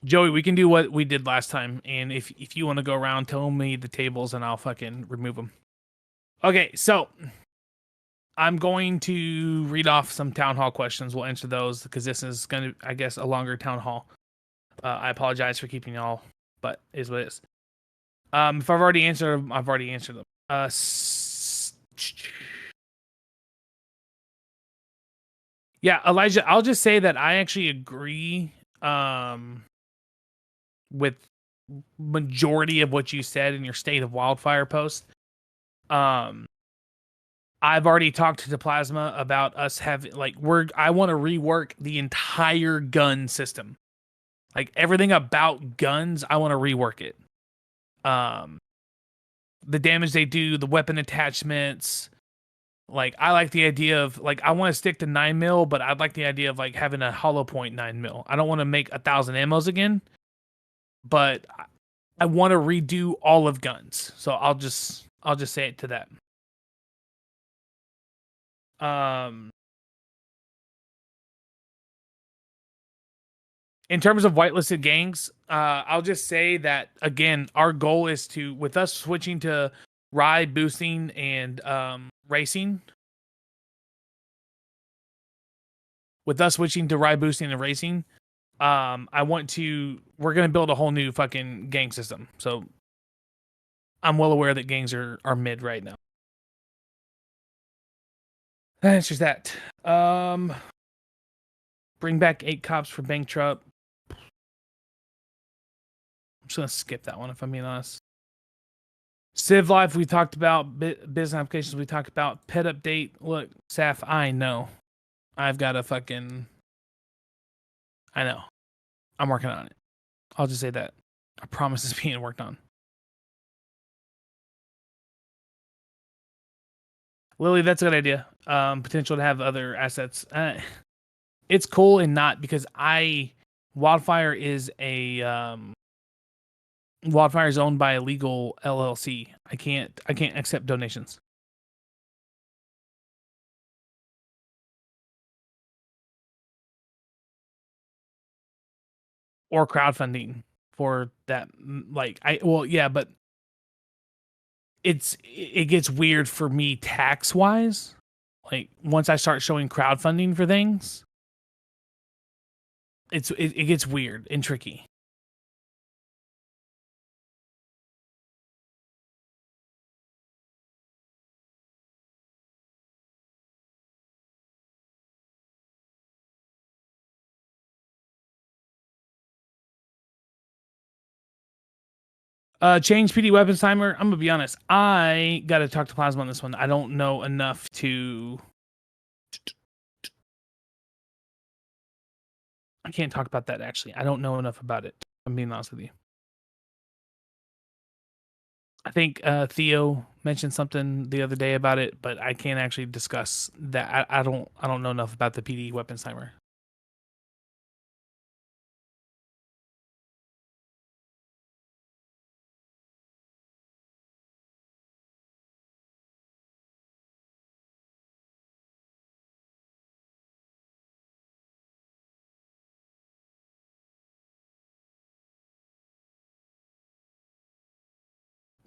Joey, we can do what we did last time, and if you want to go around, tell me the tables, and I'll fucking remove them. Okay, so I'm going to read off some town hall questions. We'll answer those because this is going to, I guess, a longer town hall. I apologize for keeping y'all, but it is what it is. If I've already answered them, I've already answered them. Yeah, Elijah, I'll just say that I actually agree with majority of what you said in your State of Wildfire post. I've already talked to Plasma about us having, like, I want to rework the entire gun system. Like, everything about guns, I want to rework it. The damage they do, the weapon attachments. Like, I like the idea of, like, I want to stick to 9mm, but I'd like the idea of, like, having a hollow point 9mm. I don't want to make 1,000 ammos again, but I want to redo all of guns. So I'll just say it to that. In terms of whitelisted gangs, I'll just say that, again, our goal is to, with us switching to ride boosting and racing. With us switching to ride boosting and racing, we're going to build a whole new fucking gang system. So I'm well aware that gangs are mid right now. That answers that. Bring back 8 cops for bank truck. I'm just going to skip that one, if I'm being honest. Civ Life, we talked about. Business applications, we talked about. Pet update. Look, Saf, I know. I've got a fucking... I know. I'm working on it. I'll just say that. I promise it's being worked on. Lily, that's a good idea. Potential to have other assets. It's cool and not, because Wildfire is Wildfire is owned by a legal LLC. I can't accept donations. Or crowdfunding for that. Like, but it gets weird for me tax wise. Like, once I start showing crowdfunding for things, it gets weird and tricky. Change PD weapons timer. I'm gonna be honest. I gotta talk to Plasma on this one. I don't know enough to. I can't talk about that actually. I don't know enough about it. I'm being honest with you. I think Theo mentioned something the other day about it, but I can't actually discuss that. I don't know enough about the PD weapons timer.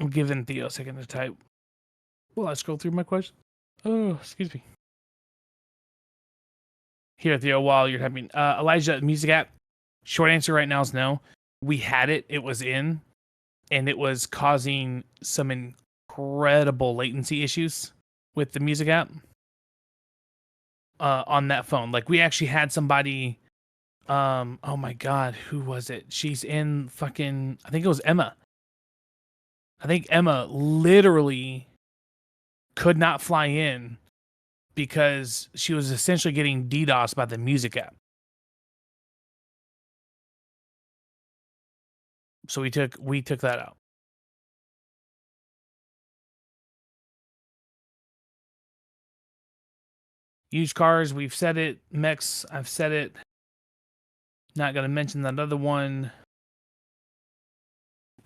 I'm giving Theo a second to type. Well, I scroll through my questions. Oh, excuse me. Here, Theo, while you're typing, Elijah, music app. Short answer right now is no. We had it. It was in, and it was causing some incredible latency issues with the music app on that phone. Like we actually had somebody. Oh my God, who was it? She's in fucking. I think it was Emma. I think Emma literally could not fly in because she was essentially getting DDoS by the music app. So we took that out. Used cars, we've said it. Mechs, I've said it. Not gonna mention that other one.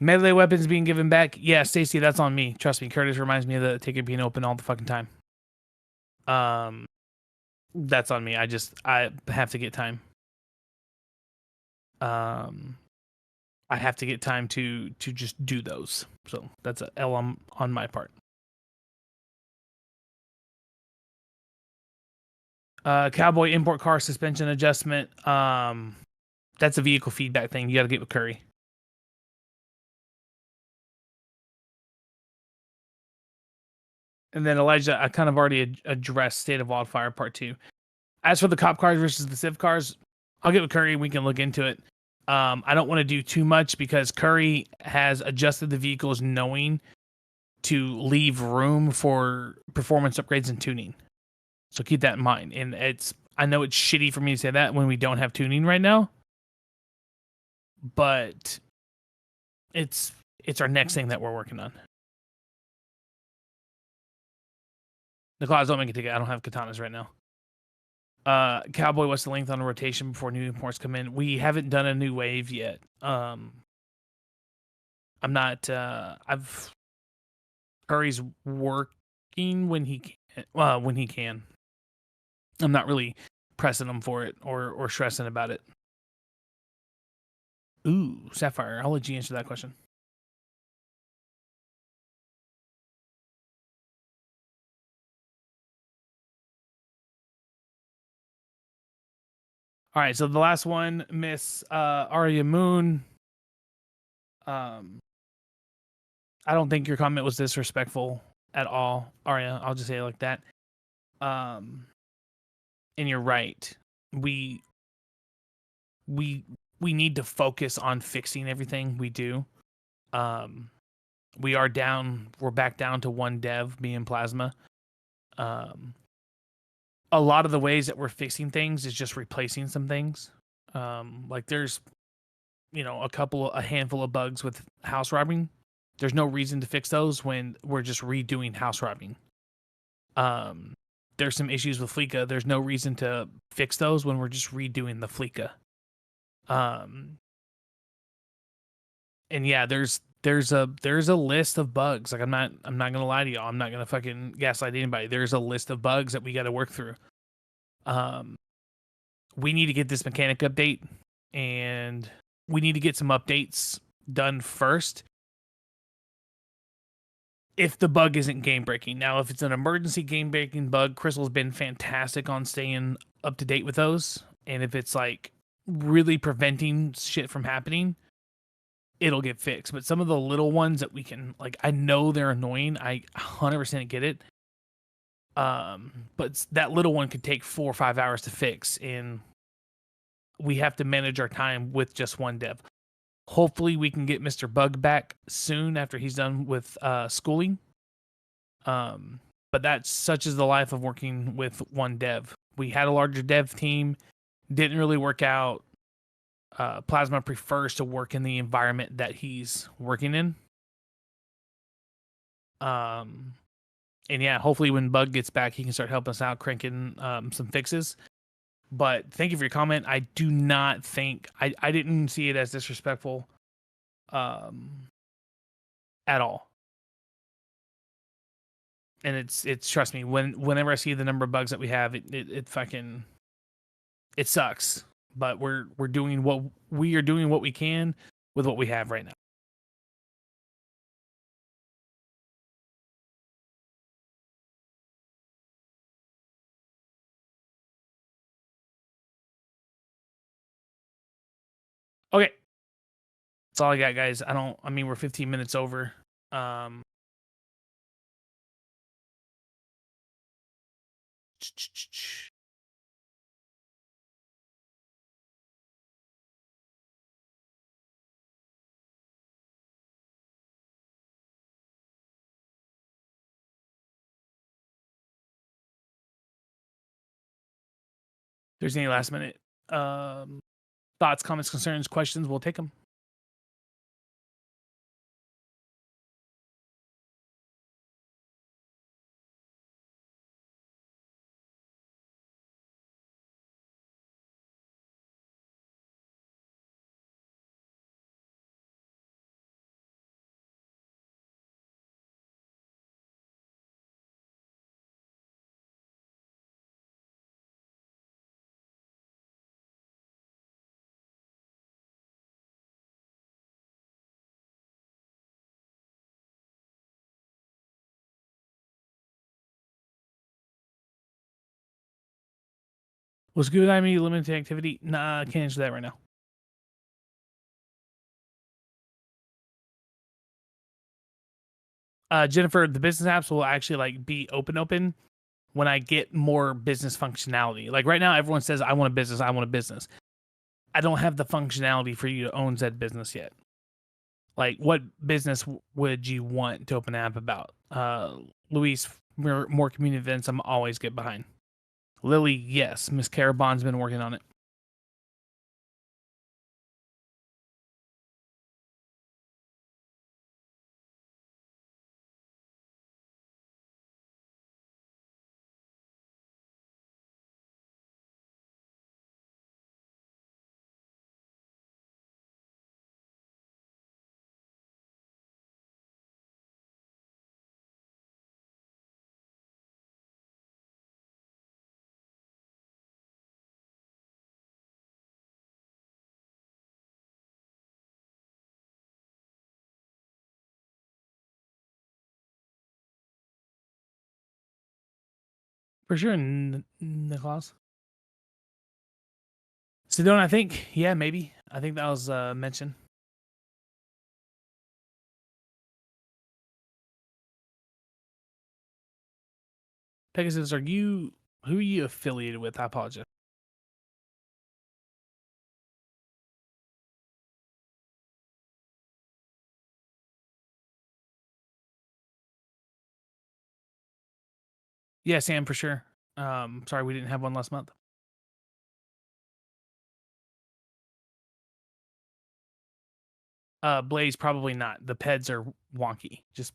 Melee weapons being given back. Yeah, Stacy, that's on me. Trust me, Curtis reminds me of the ticket being open all the fucking time. That's on me. I have to get time. I have to get time to just do those. So that's a L on my part. Cowboy import car suspension adjustment. That's a vehicle feedback thing. You got to get with Curry. And then Elijah, I kind of already addressed State of Wildfire Part 2. As for the cop cars versus the civ cars, I'll get with Curry. We can look into it. I don't want to do too much because Curry has adjusted the vehicles knowing to leave room for performance upgrades and tuning. So keep that in mind. And I know it's shitty for me to say that when we don't have tuning right now, but it's our next thing that we're working on. Nicholas, don't make a ticket. I don't have katanas right now. Cowboy, what's the length on a rotation before new imports come in? We haven't done a new wave yet. I'm not. Curry's working when he can. When he can. I'm not really pressing him for it or stressing about it. Ooh, Sapphire. I'll let you answer that question. All right, so the last one, Miss Arya Moon. I don't think your comment was disrespectful at all, Arya. I'll just say it like that. And you're right. We need to focus on fixing everything we do. We are down. We're back down to one dev, me and Plasma. A lot of the ways that we're fixing things is just replacing some things. Like there's, a handful of bugs with house robbing. There's no reason to fix those when we're just redoing house robbing. There's some issues with Fleeka. There's no reason to fix those when we're just redoing the Fleeka. And yeah, there's a list of bugs. Like I'm not gonna lie to y'all. I'm not gonna fucking gaslight anybody. There's a list of bugs that we got to work through. We need to get this mechanic update, and we need to get some updates done first. If the bug isn't game breaking. Now, if it's an emergency game breaking bug, Crystal's been fantastic on staying up to date with those. And if it's like really preventing shit from happening, it'll get fixed. But some of the little ones that we can, like, I know they're annoying. I 100% get it. But that little one could take 4 or 5 hours to fix. And we have to manage our time with just one dev. Hopefully we can get Mr. Bug back soon after he's done with schooling. But that's such is the life of working with one dev. We had a larger dev team, didn't really work out. Plasma prefers to work in the environment that he's working in. And yeah, hopefully when Bug gets back, he can start helping us out, cranking some fixes. But thank you for your comment. I do not think I didn't see it as disrespectful at all. And it's trust me, whenever I see the number of bugs that we have, it fucking it sucks. But we are doing what we can with what we have right now. Okay. That's all I got, guys. I mean we're 15 minutes over. If there's any last minute thoughts, comments, concerns, questions, we'll take them. Was good I mean limited activity? Nah, I can't answer that right now. Jennifer, the business apps will actually like be open when I get more business functionality. Like right now, everyone says, I want a business. I want a business. I don't have the functionality for you to own said business yet. Like what business would you want to open an app about? Luis, more community events. I'm always get behind. Lily, yes. Miss Carabon's been working on it. For sure, Nicholas. Sedona, I think, yeah, maybe. I think that was mentioned. Pegasus, who are you affiliated with? I apologize. Yeah, Sam, for sure. Sorry we didn't have one last month. Blaze, probably not. The peds are wonky. Just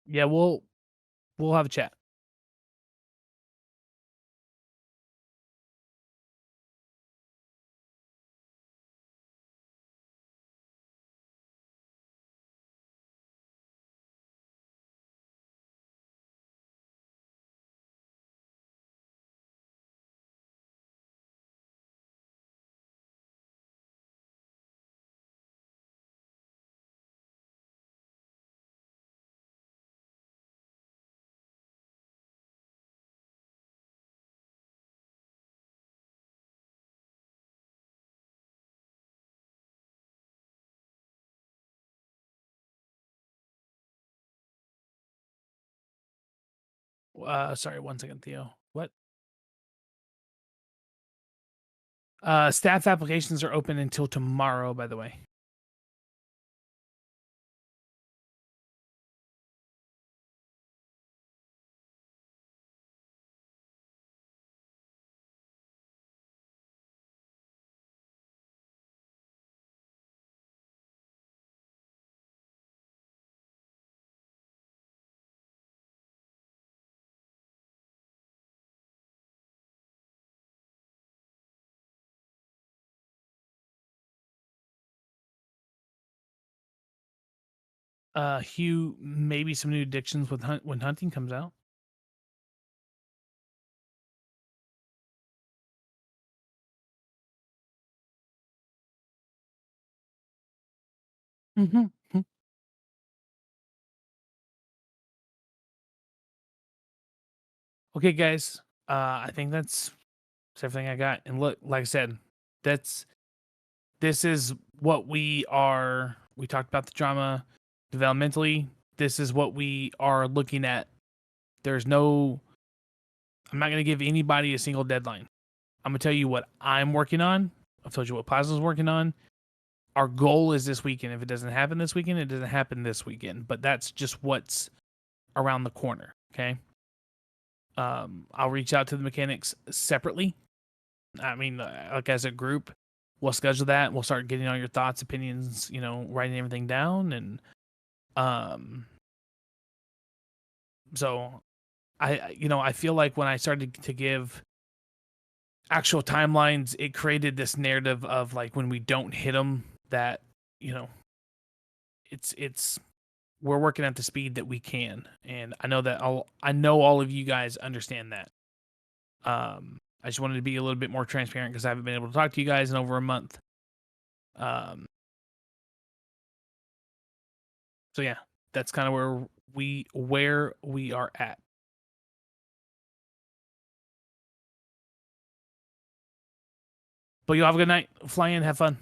yeah, we'll have a chat. Sorry, 1 second, Theo. What? Staff applications are open until tomorrow, by the way. Hugh, maybe some new addictions with when hunting comes out. Mm-hmm. Okay, guys. I think that's everything I got. And look, like I said, this is what we are. We talked about the drama developmentally. This is what we are looking at. There's no. I'm not going to give anybody a single deadline. I'm going to tell you what I'm working on. I've told you what Plaza's working on. Our goal is this weekend. If it doesn't happen this weekend, it doesn't happen this weekend. But that's just what's around the corner. Okay. I'll reach out to the mechanics separately. I mean, like as a group, we'll schedule that. We'll start getting all your thoughts, opinions, writing everything down. And so I feel like when I started to give actual timelines, it created this narrative of like when we don't hit them, that it's we're working at the speed that we can, and I know all of you guys understand that. I just wanted to be a little bit more transparent because I haven't been able to talk to you guys in over a month. So yeah, that's kind of where we are at. But you have a good night. Fly in, have fun.